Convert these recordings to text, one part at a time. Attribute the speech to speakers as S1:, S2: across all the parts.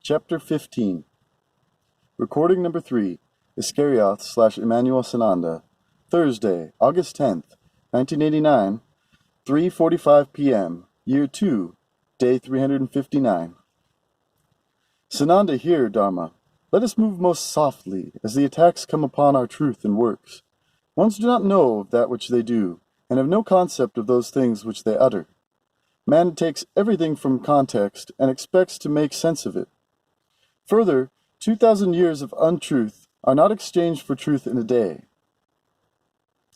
S1: Chapter 15. Recording number 3. Iscarioth/Immanuel Sananda. Thursday, August 10th, 1989, 3:45 p.m., Year 2, Day 359. Sananda here, Dharma. Let us move most softly, as the attacks come upon our truth and works. Ones do not know of that which they do, and have no concept of those things which they utter. Man takes everything from context and expects to make sense of it. Further, 2,000 years of untruth are not exchanged for truth in a day.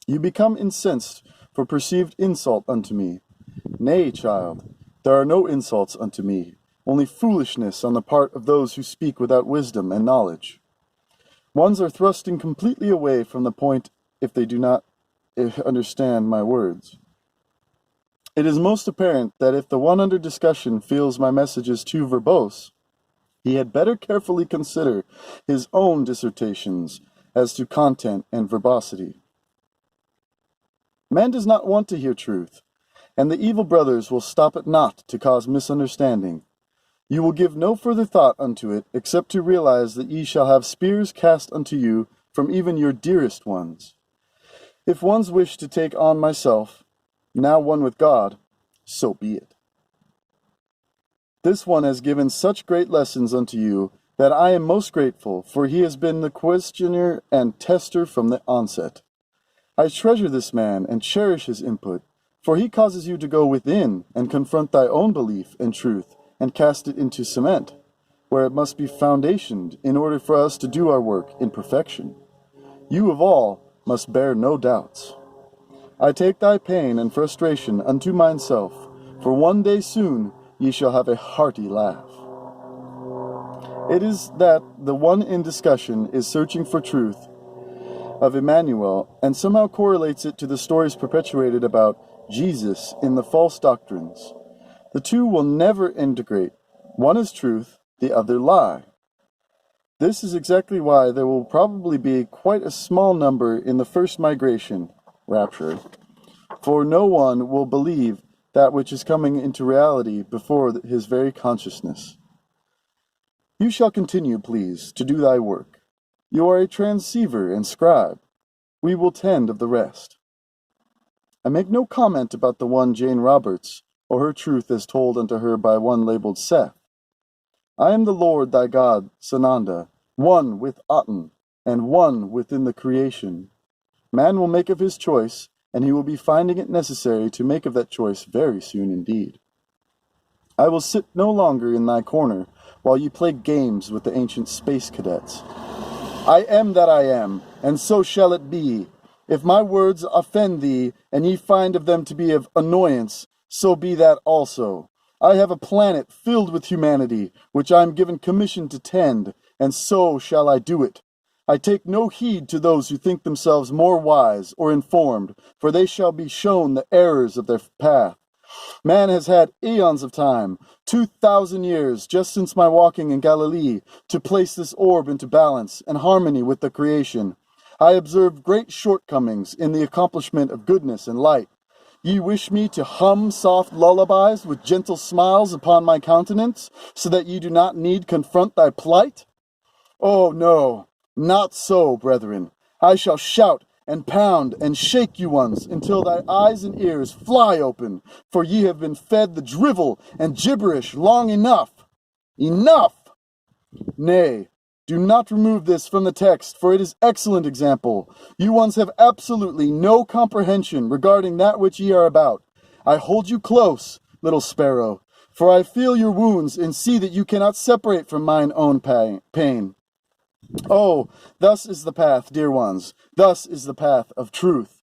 S1: You become incensed for perceived insult unto me. Nay, child, there are no insults unto me, only foolishness on the part of those who speak without wisdom and knowledge. Ones are thrusting completely away from the point if they do not understand my words. It is most apparent that if the one under discussion feels my messages too verbose, he had better carefully consider his own dissertations as to content and verbosity. Man does not want to hear truth, and the evil brothers will stop at naught to cause misunderstanding. You will give no further thought unto it, except to realize that ye shall have spears cast unto you from even your dearest ones. If ones wish to take on myself, now one with God, so be it. This one has given such great lessons unto you that I am most grateful, for he has been the questioner and tester from the onset. I treasure this man and cherish his input, for he causes you to go within and confront thy own belief and truth and cast it into cement, where it must be foundationed in order for us to do our work in perfection. You of all must bear no doubts. I take thy pain and frustration unto myself, for one day soon ye shall have a hearty laugh. It is that the one in discussion is searching for truth of Immanuel and somehow correlates it to the stories perpetuated about Jesus in the false doctrines. The two will never integrate. One is truth, the other lie. This is exactly why there will probably be quite a small number in the first migration, rapture, for no one will believe that which is coming into reality before his very consciousness. You shall continue, please, to do thy work. You are a transceiver and scribe. We will tend of the rest. I make no comment about the one Jane Roberts, or her truth as told unto her by one labeled Seth. I am the Lord thy God, Sananda, one with Aten, and one within the creation. Man will make of his choice, and he will be finding it necessary to make of that choice very soon indeed. I will sit no longer in thy corner while you play games with the ancient space cadets. I am that I am, and so shall it be. If my words offend thee, and ye find of them to be of annoyance, so be that also. I have a planet filled with humanity, which I am given commission to tend, and so shall I do it. I take no heed to those who think themselves more wise or informed, for they shall be shown the errors of their path. Man has had eons of time, 2,000 years, just since my walking in Galilee, to place this orb into balance and harmony with the creation. I observed great shortcomings in the accomplishment of goodness and light. Ye wish me to hum soft lullabies with gentle smiles upon my countenance, so that ye do not need confront thy plight? Oh, no. Not so, brethren. I shall shout and pound and shake you ones until thy eyes and ears fly open, for ye have been fed the drivel and gibberish long enough. Enough! Nay, do not remove this from the text, for it is excellent example. You ones have absolutely no comprehension regarding that which ye are about. I hold you close, little sparrow, for I feel your wounds and see that you cannot separate from mine own pain. Oh, thus is the path, dear ones. Thus is the path of truth.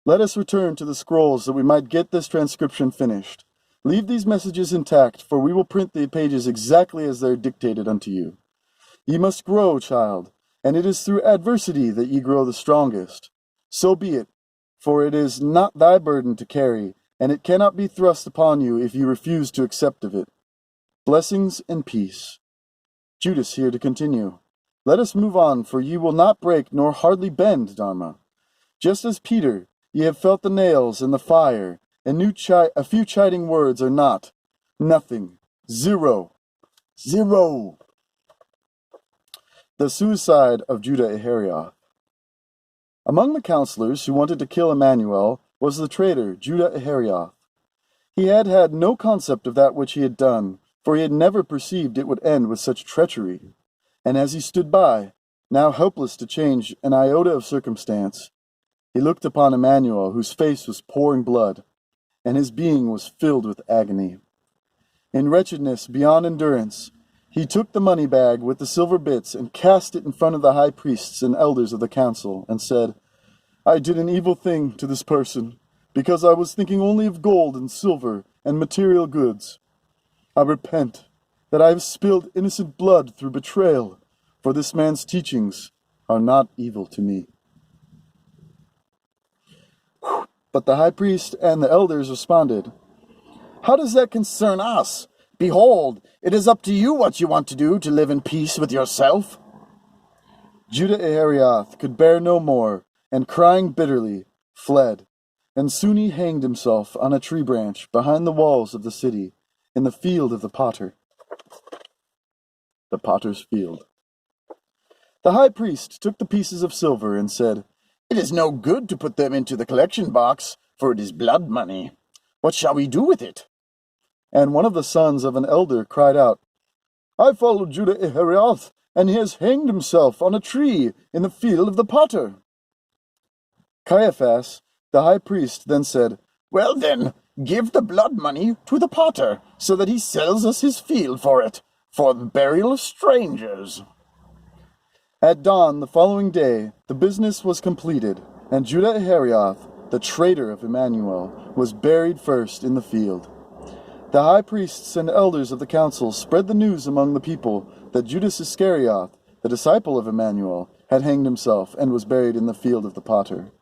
S1: Let us return to the scrolls that we might get this transcription finished. Leave these messages intact, for we will print the pages exactly as they are dictated unto you. Ye must grow, child, and it is through adversity that ye grow the strongest. So be it, for it is not thy burden to carry, and it cannot be thrust upon you if you refuse to accept of it. Blessings and peace. Judas here to continue. Let us move on, for ye will not break nor hardly bend, Dharma. Just as Peter, ye have felt the nails and the fire, and a few chiding words are not. Nothing. Zero. 0. The suicide of Judah Ahariah. Among the counselors who wanted to kill Immanuel was the traitor Judah Ahariah. He had had no concept of that which he had done, for he had never perceived it would end with such treachery. And as he stood by, now helpless to change an iota of circumstance, he looked upon Immanuel, whose face was pouring blood, and his being was filled with agony. In wretchedness beyond endurance, he took the money bag with the silver bits and cast it in front of the high priests and elders of the council, and said, I did an evil thing to this person, because I was thinking only of gold and silver and material goods. I repent that I have spilled innocent blood through betrayal, for this man's teachings are not evil to me. But the high priest and the elders responded, How does that concern us? Behold, it is up to you what you want to do to live in peace with yourself. Judah Ahariah could bear no more, and crying bitterly, fled. And soon he hanged himself on a tree branch behind the walls of the city, in the field of the potter. The potter's field. The high priest took the pieces of silver and said, It is no good to put them into the collection box, for it is blood money. What shall we do with it? And one of the sons of an elder cried out, I followed Judah Ahariah, and he has hanged himself on a tree in the field of the potter. Caiaphas, the high priest, then said, Well then, give the blood money to the potter, so that he sells us his field for it, for the burial of strangers. At dawn the following day, the business was completed, and Judah Ahariah, the traitor of Immanuel, was buried first in the field. The high priests and elders of the council spread the news among the people that Judas Iscariot, the disciple of Immanuel, had hanged himself and was buried in the field of the potter.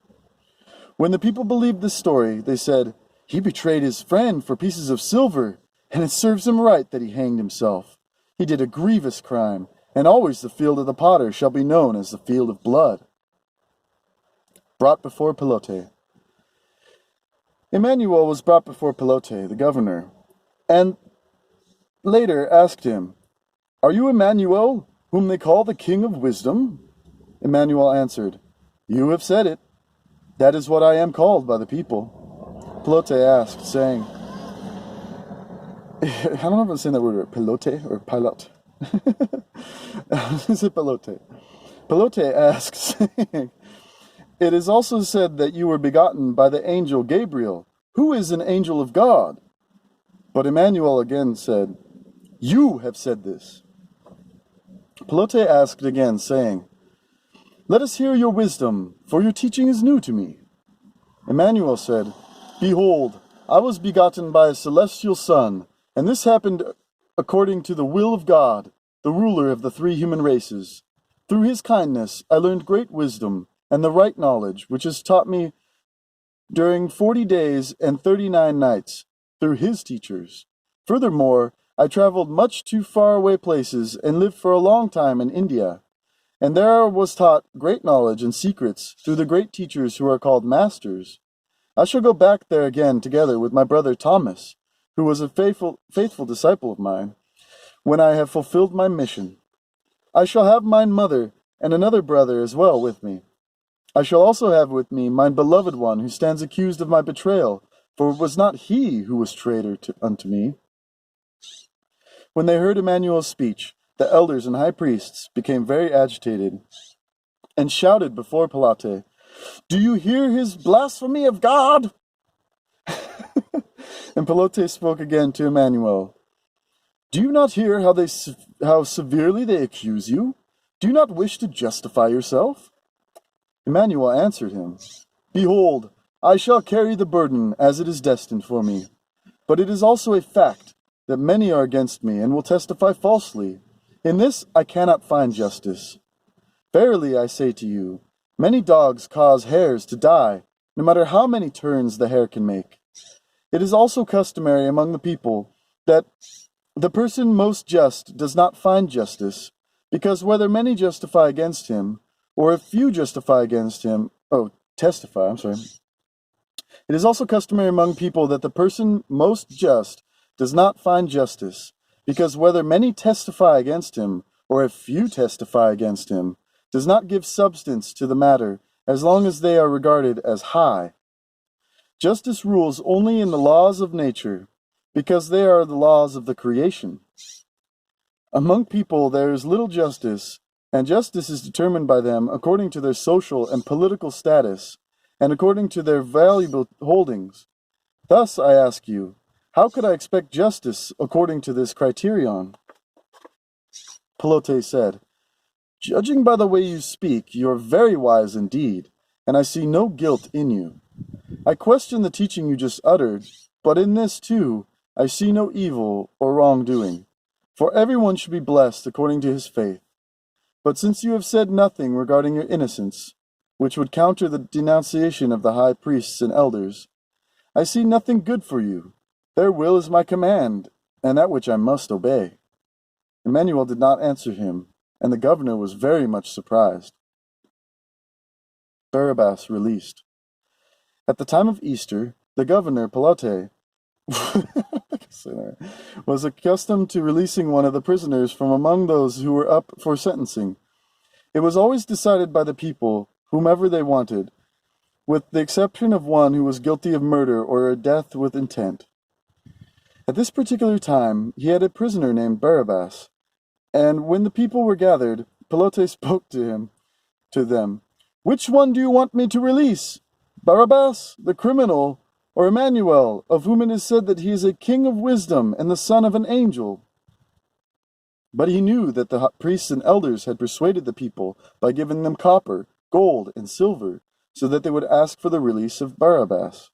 S1: When the people believed this story, they said, He betrayed his friend for pieces of silver, and it serves him right that he hanged himself. He did a grievous crime, and always the field of the potter shall be known as the field of blood. Brought before Pilote. Immanuel was brought before Pilote, the governor, and later asked him, Are you Immanuel, whom they call the King of Wisdom? Immanuel answered, You have said it. That is what I am called by the people. Pilote asked, saying, I don't know if I'm saying that word right, Pilote or pilot. Is it Pilote? Pilote asked, saying, It is also said that you were begotten by the angel Gabriel, who is an angel of God. But Immanuel again said, You have said this. Pilote asked again, saying, Let us hear your wisdom, for your teaching is new to me. Immanuel said, Behold, I was begotten by a celestial son, and this happened according to the will of God, the ruler of the three human races. Through his kindness I learned great wisdom, and the right knowledge, which is taught me during 40 days and 39 nights, through his teachers. Furthermore, I traveled much to faraway places and lived for a long time in India. And there was taught great knowledge and secrets through the great teachers who are called masters. I shall go back there again together with my brother Thomas, who was a faithful disciple of mine, when I have fulfilled my mission. I shall have mine mother and another brother as well with me. I shall also have with me mine beloved one who stands accused of my betrayal, for it was not he who was traitor unto me. When they heard Immanuel's speech, the elders and high priests became very agitated and shouted before Pilote, Do you hear his blasphemy of God? And Pilote spoke again to Immanuel, Do you not hear how severely they accuse you? Do you not wish to justify yourself? Immanuel answered him, Behold, I shall carry the burden as it is destined for me. But it is also a fact that many are against me and will testify falsely. In this I cannot find justice. Verily I say to you, many dogs cause hares to die, no matter how many turns the hare can make. It is also customary among the people that the person most just does not find justice, because whether many justify against him, or if few testify, It is also customary among people that the person most just does not find justice, because whether many testify against him, or if few testify against him, does not give substance to the matter, as long as they are regarded as high. Justice rules only in the laws of nature, because they are the laws of the creation. Among people there is little justice, and justice is determined by them according to their social and political status, and according to their valuable holdings. Thus, I ask you, how could I expect justice according to this criterion? Pelote said, Judging by the way you speak, you are very wise indeed, and I see no guilt in you. I question the teaching you just uttered, but in this too, I see no evil or wrongdoing, for everyone should be blessed according to his faith. But since you have said nothing regarding your innocence, which would counter the denunciation of the high priests and elders, I see nothing good for you. Their will is my command, and that which I must obey. Immanuel did not answer him, and the governor was very much surprised. Barabbas released. At the time of Easter, the governor, Pelote, was accustomed to releasing one of the prisoners from among those who were up for sentencing. It was always decided by the people, whomever they wanted, with the exception of one who was guilty of murder or a death with intent. At this particular time, he had a prisoner named Barabbas, and when the people were gathered, Pelote spoke to them, Which one do you want me to release? Barabbas, the criminal, or Immanuel, of whom it is said that he is a king of wisdom and the son of an angel? But he knew that the priests and elders had persuaded the people by giving them copper, gold, and silver, so that they would ask for the release of Barabbas.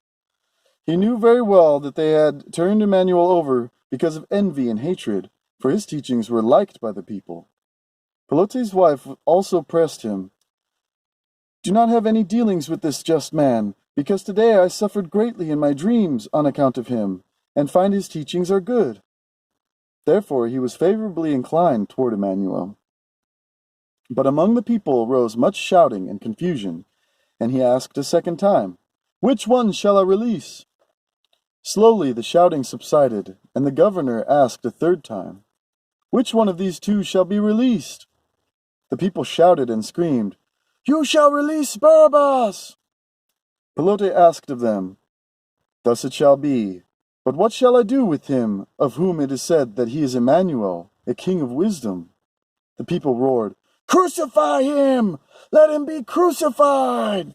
S1: He knew very well that they had turned Immanuel over because of envy and hatred, for his teachings were liked by the people. Pelote's wife also pressed him, Do not have any dealings with this just man, because today I suffered greatly in my dreams on account of him, and find his teachings are good. Therefore he was favorably inclined toward Immanuel. But among the people rose much shouting and confusion, and he asked a second time, Which one shall I release? Slowly the shouting subsided, and the governor asked a third time, Which one of these two shall be released? The people shouted and screamed, You shall release Barabbas! Pelote asked of them, Thus it shall be. But what shall I do with him, of whom it is said that he is Immanuel, a king of wisdom? The people roared, Crucify him! Let him be crucified!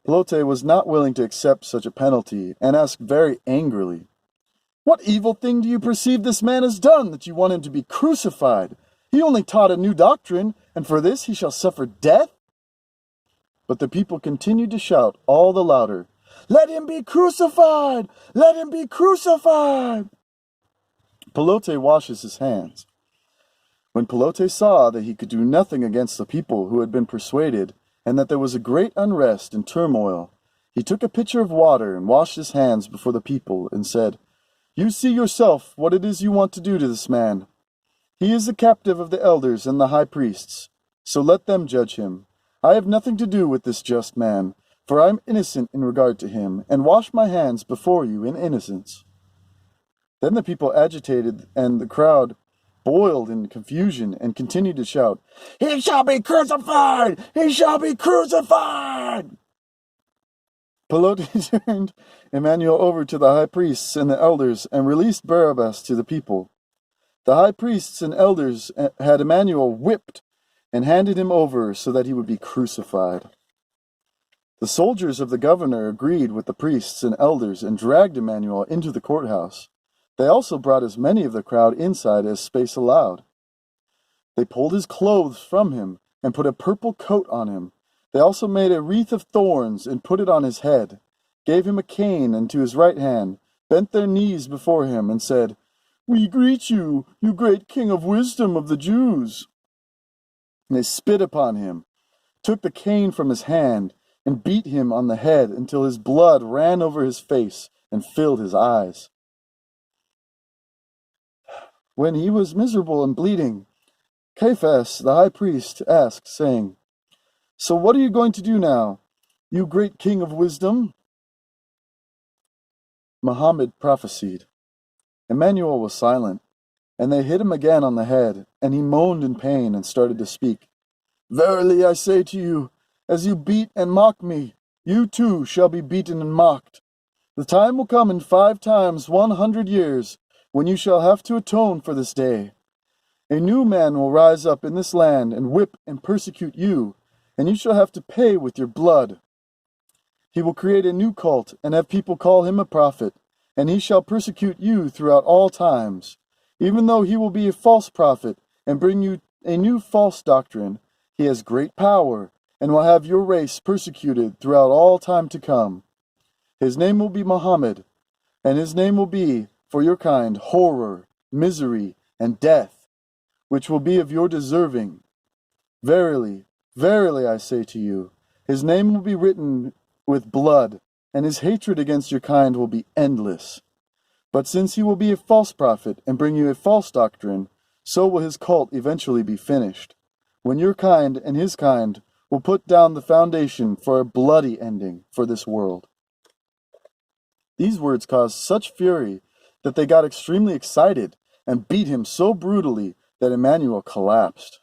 S1: Pelote was not willing to accept such a penalty, and asked very angrily, What evil thing do you perceive this man has done, that you want him to be crucified? He only taught a new doctrine, and for this he shall suffer death? But the people continued to shout all the louder, Let him be crucified! Let him be crucified! Pelote washes his hands. When Pelote saw that he could do nothing against the people who had been persuaded, and that there was a great unrest and turmoil, he took a pitcher of water and washed his hands before the people, and said, You see yourself what it is you want to do to this man. He is the captive of the elders and the high priests, so let them judge him. I have nothing to do with this just man, for I am innocent in regard to him, and wash my hands before you in innocence. Then the people agitated, and the crowd boiled in confusion, and continued to shout, He shall be crucified! He shall be crucified! Pelote turned Immanuel over to the high priests and the elders, and released Barabbas to the people. The high priests and elders had Immanuel whipped, and handed him over so that he would be crucified. The soldiers of the governor agreed with the priests and elders and dragged Immanuel into the courthouse. They also brought as many of the crowd inside as space allowed. They pulled his clothes from him and put a purple coat on him. They also made a wreath of thorns and put it on his head, gave him a cane and to his right hand, bent their knees before him and said, We greet you, you great king of wisdom of the Jews. And they spit upon him, took the cane from his hand, and beat him on the head until his blood ran over his face and filled his eyes. When he was miserable and bleeding, Caiaphas, the high priest, asked, saying, So what are you going to do now, you great king of wisdom? Muhammad prophesied. Immanuel was silent. And they hit him again on the head, and he moaned in pain and started to speak. Verily I say to you, as you beat and mock me, you too shall be beaten and mocked. The time will come in 5 times 100 years, when you shall have to atone for this day. A new man will rise up in this land and whip and persecute you, and you shall have to pay with your blood. He will create a new cult and have people call him a prophet, and he shall persecute you throughout all times. Even though he will be a false prophet and bring you a new false doctrine, he has great power and will have your race persecuted throughout all time to come. His name will be Muhammad, and his name will be, for your kind, horror, misery, and death, which will be of your deserving. Verily, verily, I say to you, his name will be written with blood, and his hatred against your kind will be endless. But since he will be a false prophet and bring you a false doctrine, so will his cult eventually be finished, when your kind and his kind will put down the foundation for a bloody ending for this world. These words caused such fury that they got extremely excited and beat him so brutally that Immanuel collapsed.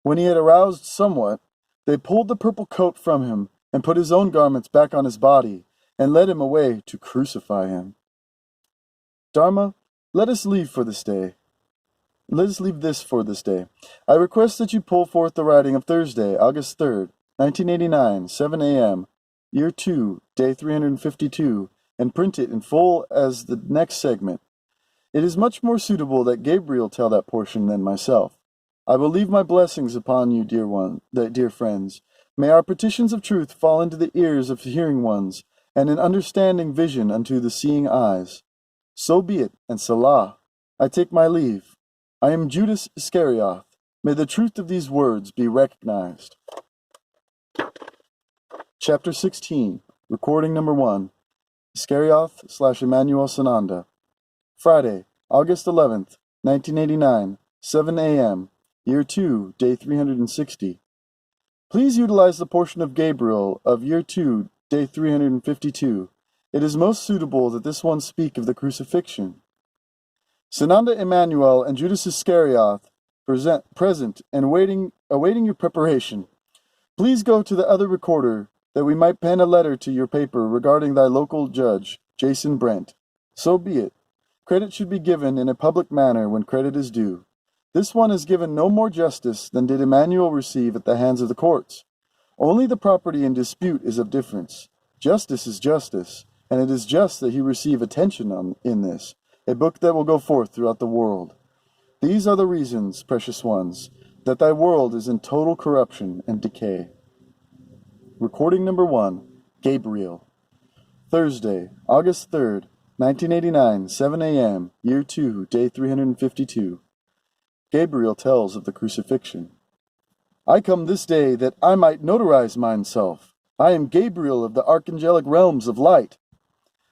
S1: When he had aroused somewhat, they pulled the purple coat from him and put his own garments back on his body and led him away to crucify him. Dharma, let us leave for this day. Let us leave this for this day. I request that you pull forth the writing of Thursday, August 3rd, 1989, 7 a.m., Year 2, Day 352, and print it in full as the next segment. It is much more suitable that Gabriel tell that portion than myself. I will leave my blessings upon you, dear friends. May our petitions of truth fall into the ears of hearing ones, and an understanding vision unto the seeing eyes. So be it, and Salah. I take my leave. I am Judas Iscariot. May the truth of these words be recognized. Chapter 16, recording number 1, Iscariot/Immanuel Sananda. Friday, August 11th, 1989, 7 a.m., Year 2, Day 360. Please utilize the portion of Gabriel of Year 2, Day 352. It is most suitable that this one speak of the crucifixion. Sananda, Immanuel, and Judas Iscariot present and awaiting your preparation. Please go to the other recorder, that we might pen a letter to your paper regarding thy local judge, Jason Brent. So be it. Credit should be given in a public manner when credit is due. This one has given no more justice than did Immanuel receive at the hands of the courts. Only the property in dispute is of difference. Justice is justice, and it is just that he receive attention in this, a book that will go forth throughout the world. These are the reasons, precious ones, that thy world is in total corruption and decay. Recording number 1, Gabriel. Thursday, August 3rd, 1989, 7 a.m., Year 2, Day 352. Gabriel tells of the crucifixion. I come this day that I might notarize myself. I am Gabriel of the archangelic realms of light.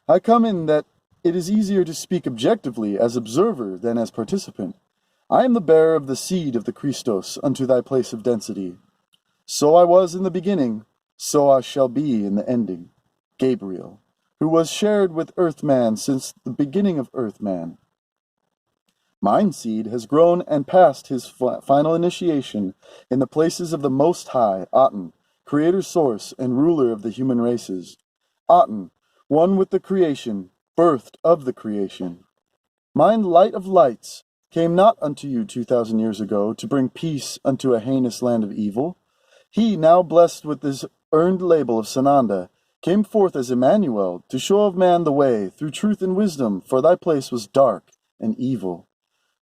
S1: I come in that it is easier to speak objectively as observer than as participant. I am the bearer of the seed of the Christos unto thy place of density. So I was in the beginning, so I shall be in the ending. Gabriel, who was shared with Earthman since the beginning of Earthman. Mine seed has grown and passed his final initiation in the places of the Most High, Aten, creator source and ruler of the human races. Aten, one with the creation, birthed of the creation. Mine light of lights came not unto you 2,000 years ago to bring peace unto a heinous land of evil. He, now blessed with this earned label of Sananda, came forth as Immanuel to show of man the way through truth and wisdom, for thy place was dark and evil.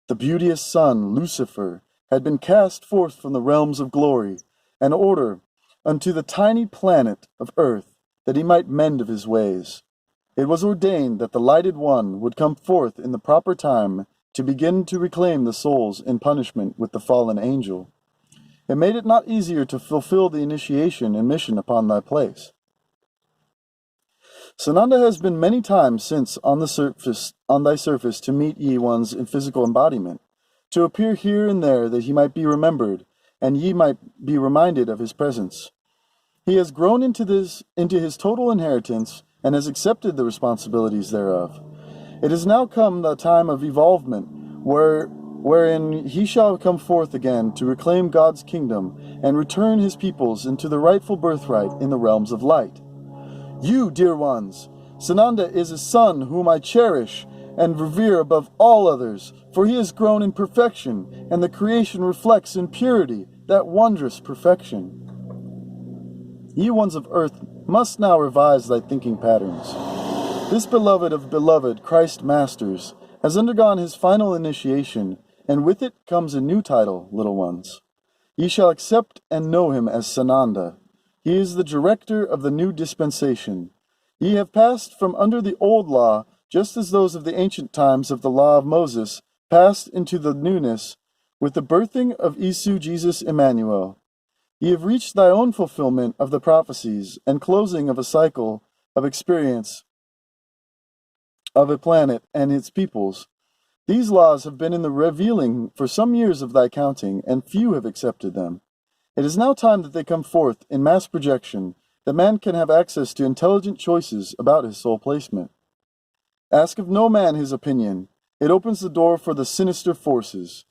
S1: The beauteous sun, Lucifer, had been cast forth from the realms of glory and order unto the tiny planet of earth, that he might mend of his ways. It was ordained that the lighted one would come forth in the proper time to begin to reclaim the souls in punishment with the fallen angel. It made it not easier to fulfill the initiation and mission upon thy place. Sananda has been many times since on thy surface to meet ye ones in physical embodiment, to appear here and there that he might be remembered, and ye might be reminded of his presence. He has grown into his total inheritance, and has accepted the responsibilities thereof. It has now come the time of evolvement, wherein he shall come forth again to reclaim God's kingdom and return his peoples into the rightful birthright in the realms of light. You, dear ones, Sananda is a son whom I cherish and revere above all others, for he has grown in perfection, and the creation reflects in purity that wondrous perfection. Ye ones of earth must now revise thy thinking patterns. This beloved of beloved Christ Masters has undergone his final initiation, and with it comes a new title, little ones. Ye shall accept and know him as Sananda. He is the director of the new dispensation. Ye have passed from under the old law, just as those of the ancient times of the law of Moses passed into the newness with the birthing of Isu Jesus Immanuel. Ye have reached thy own fulfillment of the prophecies and closing of a cycle of experience of a planet and its peoples. These laws have been in the revealing for some years of thy counting, and few have accepted them. It is now time that they come forth in mass projection, that man can have access to intelligent choices about his soul placement. Ask of no man his opinion. It opens the door for the sinister forces.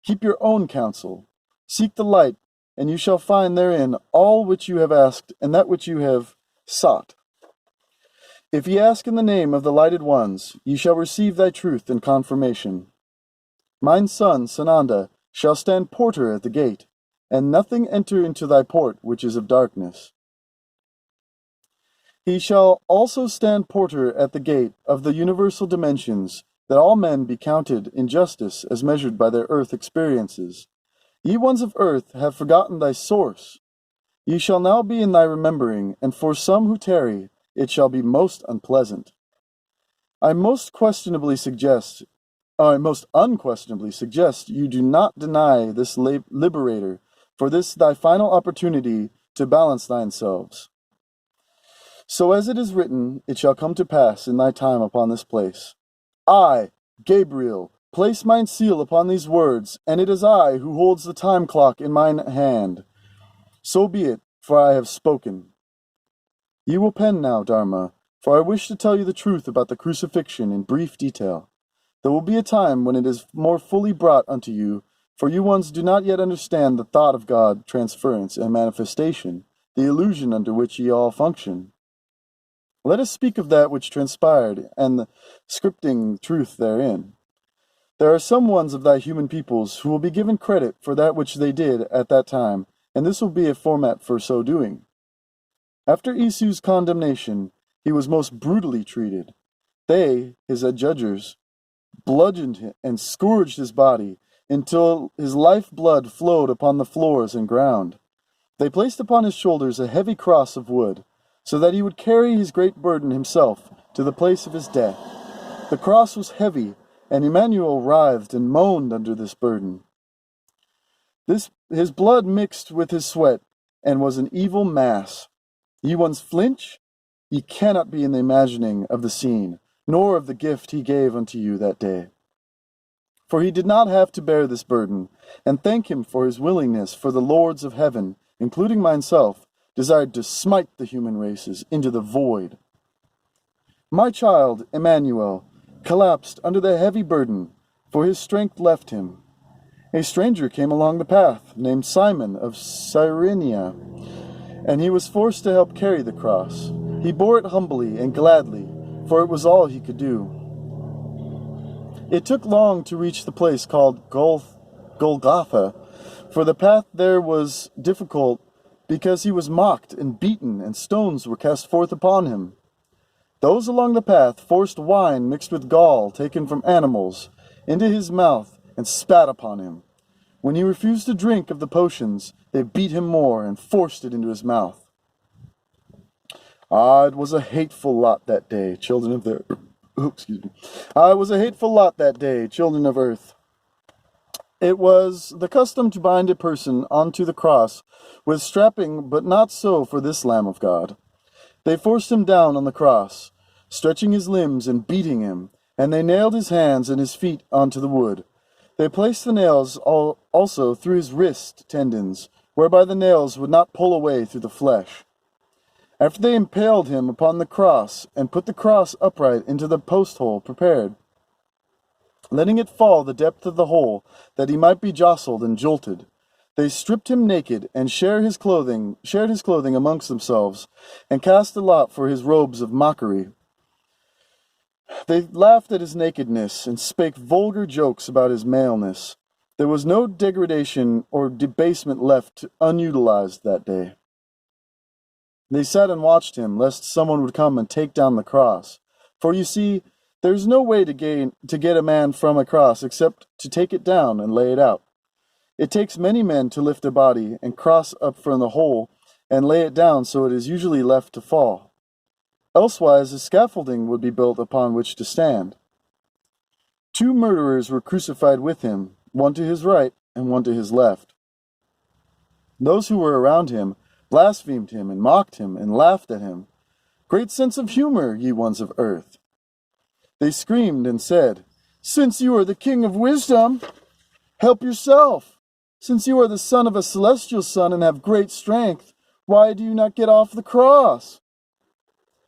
S1: Keep your own counsel. Seek the light, and you shall find therein all which you have asked and that which you have sought. If ye ask in the name of the lighted ones, ye shall receive thy truth and confirmation. Mine son, Sananda, shall stand porter at the gate, and nothing enter into thy port which is of darkness. He shall also stand porter at the gate of the universal dimensions, that all men be counted in justice as measured by their earth experiences. Ye ones of earth have forgotten thy source. Ye shall now be in thy remembering, and for some who tarry, it shall be most unpleasant. I most unquestionably suggest you do not deny this liberator, for this thy final opportunity to balance thine selves. So as it is written, it shall come to pass in thy time upon this place. I, Gabriel, place mine seal upon these words, and it is I who holds the time clock in mine hand. So be it, for I have spoken. Ye will pen now, Dharma, for I wish to tell you the truth about the crucifixion in brief detail. There will be a time when it is more fully brought unto you, for you ones do not yet understand the thought of God, transference, and manifestation, the illusion under which ye all function. Let us speak of that which transpired, and the scripting truth therein. There are some ones of thy human peoples who will be given credit for that which they did at that time, and this will be a format for so doing. After Isu's condemnation, he was most brutally treated. They, his adjudgers, bludgeoned him and scourged his body until his life blood flowed upon the floors and ground. They placed upon his shoulders a heavy cross of wood, so that he would carry his great burden himself to the place of his death. The cross was heavy, and Immanuel writhed and moaned under this burden. His blood mixed with his sweat, and was an evil mass. Ye ones flinch? Ye cannot be in the imagining of the scene, nor of the gift he gave unto you that day. For he did not have to bear this burden, and thank him for his willingness, for the lords of heaven, including myself, desired to smite the human races into the void. My child, Immanuel, collapsed under the heavy burden, for his strength left him. A stranger came along the path, named Simon of Cyrenia, and he was forced to help carry the cross. He bore it humbly and gladly, for it was all he could do. It took long to reach the place called Golgotha, for the path there was difficult because he was mocked and beaten, and stones were cast forth upon him. Those along the path forced wine mixed with gall taken from animals into his mouth and spat upon him. When he refused to drink of the potions, they beat him more and forced it into his mouth. Ah, it was a hateful lot that day, children of the Ah, it was a hateful lot that day, children of earth. It was the custom to bind a person onto the cross with strapping, but not so for this Lamb of God. They forced him down on the cross, stretching his limbs and beating him, and they nailed his hands and his feet onto the wood. They placed the nails also through his wrist tendons, whereby the nails would not pull away through the flesh. After they impaled him upon the cross and put the cross upright into the post hole prepared, letting it fall the depth of the hole, that he might be jostled and jolted. They stripped him naked, and shared his clothing amongst themselves, and cast a lot for his robes of mockery. They laughed at his nakedness, and spake vulgar jokes about his maleness. There was no degradation or debasement left unutilized that day. They sat and watched him, lest someone would come and take down the cross. For you see, there's no way to get a man from a cross except to take it down and lay it out. It takes many men to lift a body and cross up from the hole and lay it down, so it is usually left to fall. Elsewise, a scaffolding would be built upon which to stand. 2 murderers were crucified with him, one to his right and one to his left. Those who were around him blasphemed him and mocked him and laughed at him. Great sense of humor, ye ones of earth. They screamed and said, Since you are the king of wisdom, help yourself. Since you are the son of a celestial son and have great strength, why do you not get off the cross?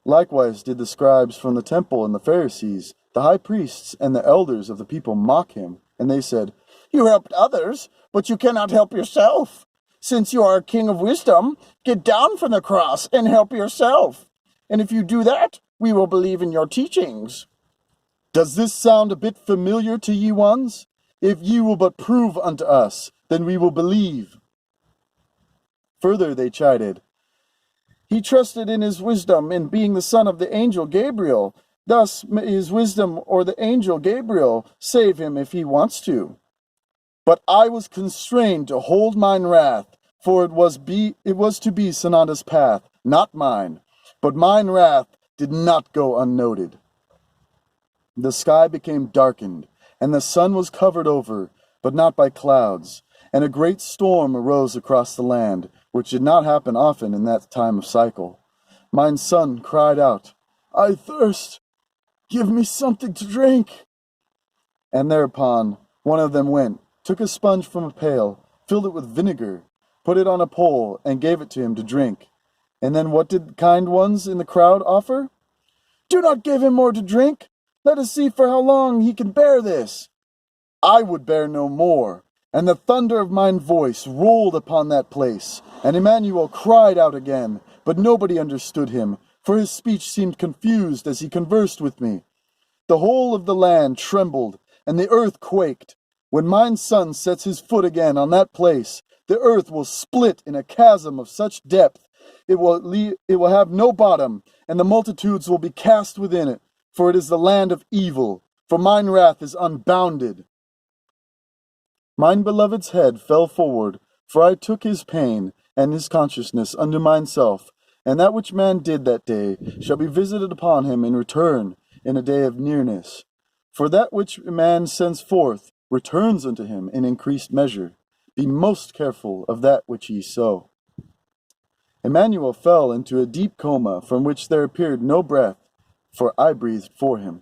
S1: Likewise did the scribes from the temple and the Pharisees, the high priests and the elders of the people mock him. And they said, You helped others, but you cannot help yourself. Since you are a king of wisdom, get down from the cross and help yourself. And if you do that, we will believe in your teachings. Does this sound a bit familiar to ye ones? If ye will but prove unto us, then we will believe. Further they chided. He trusted in his wisdom in being the son of the angel Gabriel. Thus may his wisdom or the angel Gabriel save him if he wants to. But I was constrained to hold mine wrath, for it was to be Sananda's path, not mine. But mine wrath did not go unnoted. The sky became darkened, and the sun was covered over, but not by clouds, and a great storm arose across the land, which did not happen often in that time of cycle. Mine son cried out, I thirst, give me something to drink. And thereupon one of them went, took a sponge from a pail, filled it with vinegar, put it on a pole, and gave it to him to drink. And then what did the kind ones in the crowd offer? Do not give him more to drink. Let us see for how long he can bear this. I would bear no more. And the thunder of mine voice rolled upon that place. And Immanuel cried out again, but nobody understood him, for his speech seemed confused as he conversed with me. The whole of the land trembled, and the earth quaked. When mine son sets his foot again on that place, the earth will split in a chasm of such depth, it will have no bottom, and the multitudes will be cast within it, for it is the land of evil, for mine wrath is unbounded. Mine beloved's head fell forward, for I took his pain and his consciousness unto myself, and that which man did that day shall be visited upon him in return in a day of nearness. For that which man sends forth returns unto him in increased measure. Be most careful of that which ye sow. Immanuel fell into a deep coma from which there appeared no breath, for I breathed for him.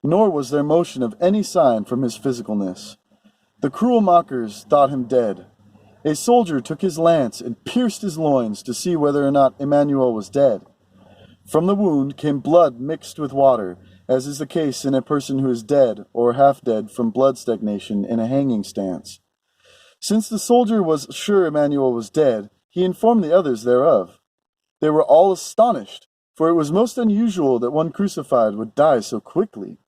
S1: Nor was there motion of any sign from his physicalness. The cruel mockers thought him dead. A soldier took his lance and pierced his loins to see whether or not Immanuel was dead. From the wound came blood mixed with water, as is the case in a person who is dead or half dead from blood stagnation in a hanging stance. Since the soldier was sure Immanuel was dead, he informed the others thereof. They were all astonished, for it was most unusual that one crucified would die so quickly.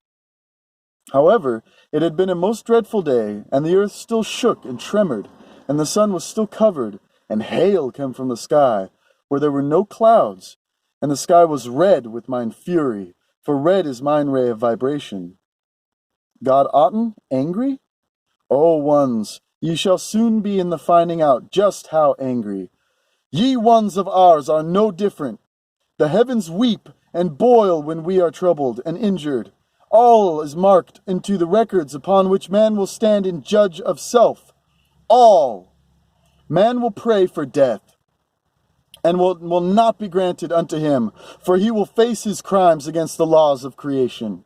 S1: However, it had been a most dreadful day, and the earth still shook and tremored, and the sun was still covered, and hail came from the sky, where there were no clouds, and the sky was red with mine fury, for red is mine ray of vibration. God Aten angry? O ones, ye shall soon be in the finding out just how angry. Ye ones of ours are no different. The heavens weep and boil when we are troubled and injured. All is marked into the records upon which man will stand in judge of self. All. Man will pray for death, and will not be granted unto him, for he will face his crimes against the laws of creation.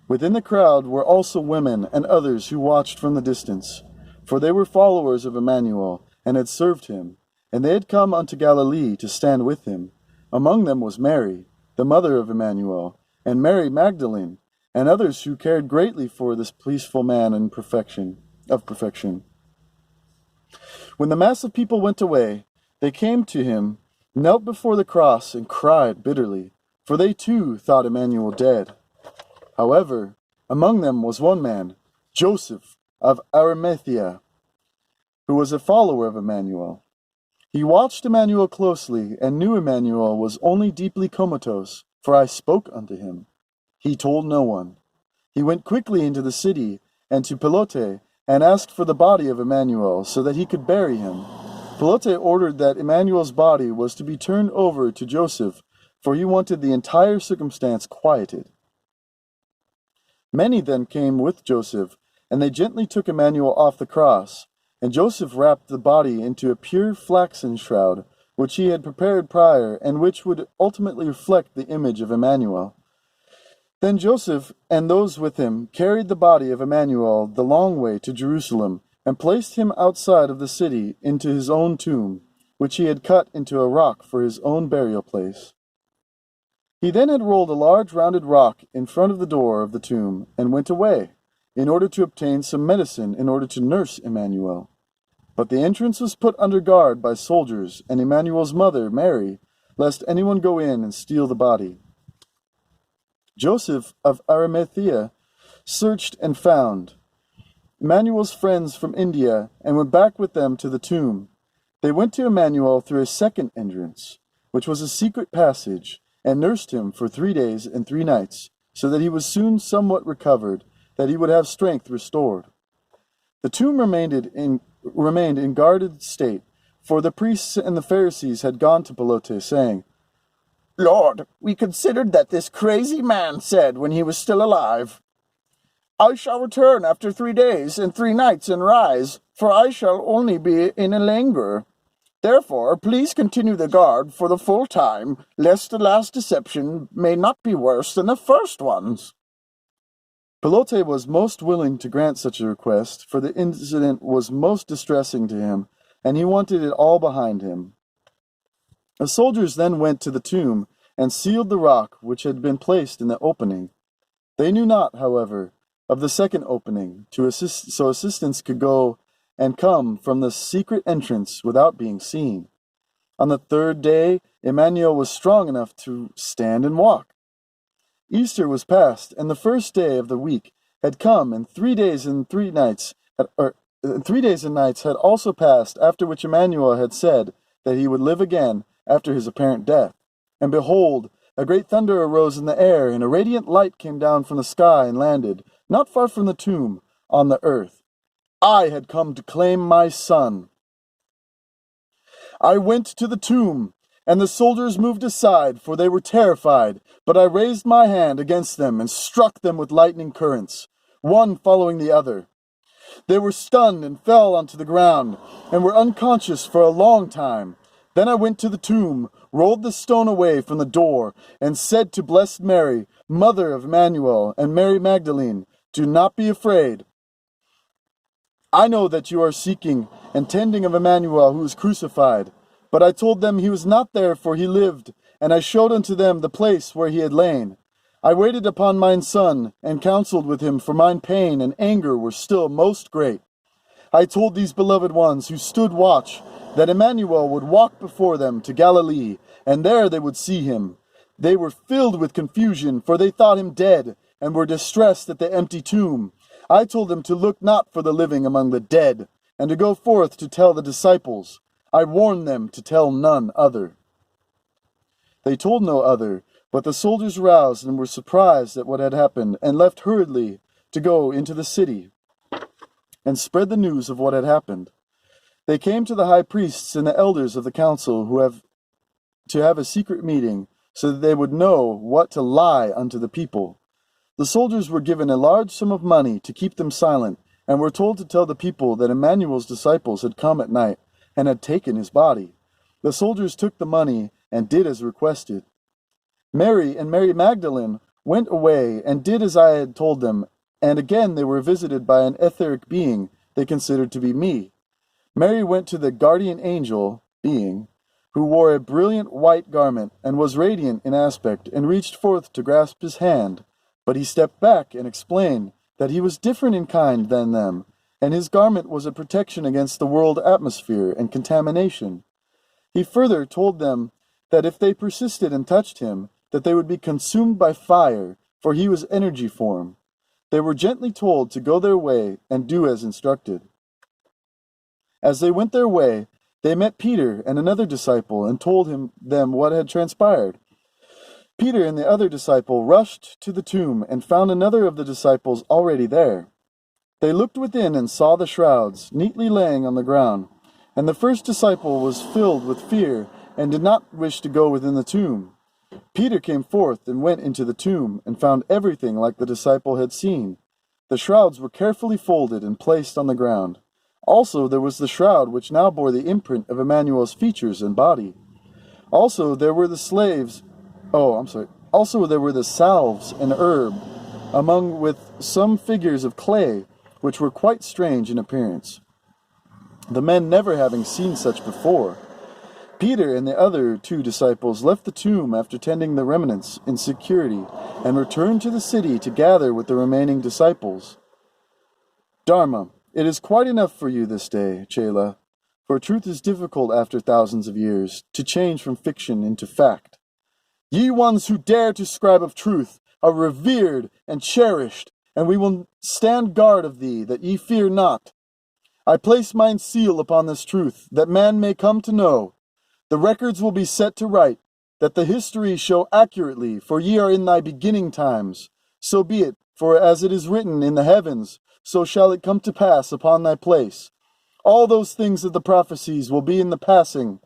S1: Within the crowd were also women and others who watched from the distance, for they were followers of Immanuel, and had served him, and they had come unto Galilee to stand with him. Among them was Mary, the mother of Immanuel, and Mary Magdalene, and others who cared greatly for this peaceful man of perfection. When the mass of people went away, they came to him, knelt before the cross, and cried bitterly, for they too thought Immanuel dead. However, among them was one man, Joseph of Arimathea, who was a follower of Immanuel. He watched Immanuel closely, and knew Immanuel was only deeply comatose, for I spoke unto him. He told no one. He went quickly into the city, and to Pilote, and asked for the body of Immanuel, so that he could bury him. Pilote ordered that Immanuel's body was to be turned over to Joseph, for he wanted the entire circumstance quieted. Many then came with Joseph, and they gently took Immanuel off the cross, and Joseph wrapped the body into a pure flaxen shroud, which he had prepared prior, and which would ultimately reflect the image of Immanuel. Then Joseph and those with him carried the body of Immanuel the long way to Jerusalem, and placed him outside of the city into his own tomb, which he had cut into a rock for his own burial place. He then had rolled a large rounded rock in front of the door of the tomb, and went away, in order to obtain some medicine in order to nurse Immanuel. But the entrance was put under guard by soldiers and Immanuel's mother, Mary, lest anyone go in and steal the body. Joseph of Arimathea searched and found Immanuel's friends from India, and went back with them to the tomb. They went to Immanuel through a second entrance, which was a secret passage, and nursed him for 3 days and 3 nights, so that he was soon somewhat recovered, that he would have strength restored. The tomb remained in guarded state, for the priests and the Pharisees had gone to Pilote, saying, "Lord, we considered that this crazy man said when he was still alive, 'I shall return after 3 days and 3 nights and rise, for I shall only be in a languor. Therefore, please continue the guard for the full time, lest the last deception may not be worse than the first ones.'" Pilote was most willing to grant such a request, for the incident was most distressing to him, and he wanted it all behind him. The soldiers then went to the tomb, and sealed the rock which had been placed in the opening. They knew not, however, of the second opening, so assistance could go and come from the secret entrance without being seen. On the 3rd day, Immanuel was strong enough to stand and walk. Easter was past, and the first day of the week had come, and 3 days and 3 nights, 3 days and nights had also passed, after which Immanuel had said that he would live again after his apparent death. And behold, a great thunder arose in the air, and a radiant light came down from the sky and landed, not far from the tomb, on the earth. I had come to claim my son. I went to the tomb, and the soldiers moved aside, for they were terrified. But I raised my hand against them and struck them with lightning currents, one following the other. They were stunned and fell onto the ground, and were unconscious for a long time. Then I went to the tomb, rolled the stone away from the door, and said to Blessed Mary, mother of Immanuel, and Mary Magdalene, "Do not be afraid. I know that you are seeking and tending of Immanuel who was crucified." But I told them he was not there, for he lived, and I showed unto them the place where he had lain. I waited upon mine son, and counseled with him, for mine pain and anger were still most great. I told these beloved ones who stood watch, that Immanuel would walk before them to Galilee, and there they would see him. They were filled with confusion, for they thought him dead, and were distressed at the empty tomb. I told them to look not for the living among the dead, and to go forth to tell the disciples. I warned them to tell none other. They told no other, but the soldiers roused and were surprised at what had happened, and left hurriedly to go into the city, and spread the news of what had happened. They came to the high priests and the elders of the council, to have a secret meeting, so that they would know what to lie unto the people. The soldiers were given a large sum of money to keep them silent, and were told to tell the people that Immanuel's disciples had come at night, and had taken his body. The soldiers took the money, and did as requested. Mary and Mary Magdalene went away, and did as I had told them, and again they were visited by an etheric being they considered to be me. Mary went to the guardian angel, being, who wore a brilliant white garment, and was radiant in aspect, and reached forth to grasp his hand. But he stepped back and explained that he was different in kind than them, and his garment was a protection against the world atmosphere and contamination. He further told them that if they persisted and touched him, that they would be consumed by fire, for he was energy form. They were gently told to go their way and do as instructed. As they went their way, they met Peter and another disciple and told them what had transpired. Peter and the other disciple rushed to the tomb and found another of the disciples already there. They looked within and saw the shrouds neatly laying on the ground, and the first disciple was filled with fear and did not wish to go within the tomb. Peter came forth and went into the tomb and found everything like the disciple had seen. The shrouds were carefully folded and placed on the ground. Also there was the shroud which now bore the imprint of Immanuel's features and body. Also there were the salves and herb, among with some figures of clay, which were quite strange in appearance, the men never having seen such before. Peter and the other two disciples left the tomb after tending the remnants in security, and returned to the city to gather with the remaining disciples. Dharma, it is quite enough for you this day, Chela, for truth is difficult after thousands of years, to change from fiction into fact. Ye ones who dare to scribe of truth are revered and cherished, and we will stand guard of thee, that ye fear not. I place mine seal upon this truth, that man may come to know. The records will be set to right, that the history show accurately, for ye are in thy beginning times. So be it, for as it is written in the heavens, so shall it come to pass upon thy place. All those things of the prophecies will be in the passing.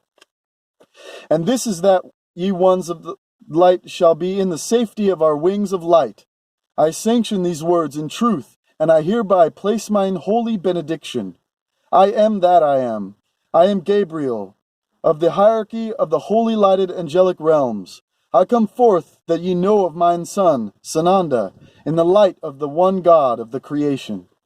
S1: And this is that ye ones of the light shall be in the safety of our wings of light. I sanction these words in truth, and I hereby place mine holy benediction. I am that I am. I am Gabriel, of the hierarchy of the holy lighted angelic realms. I come forth that ye know of mine son, Sananda, in the light of the one God of the creation.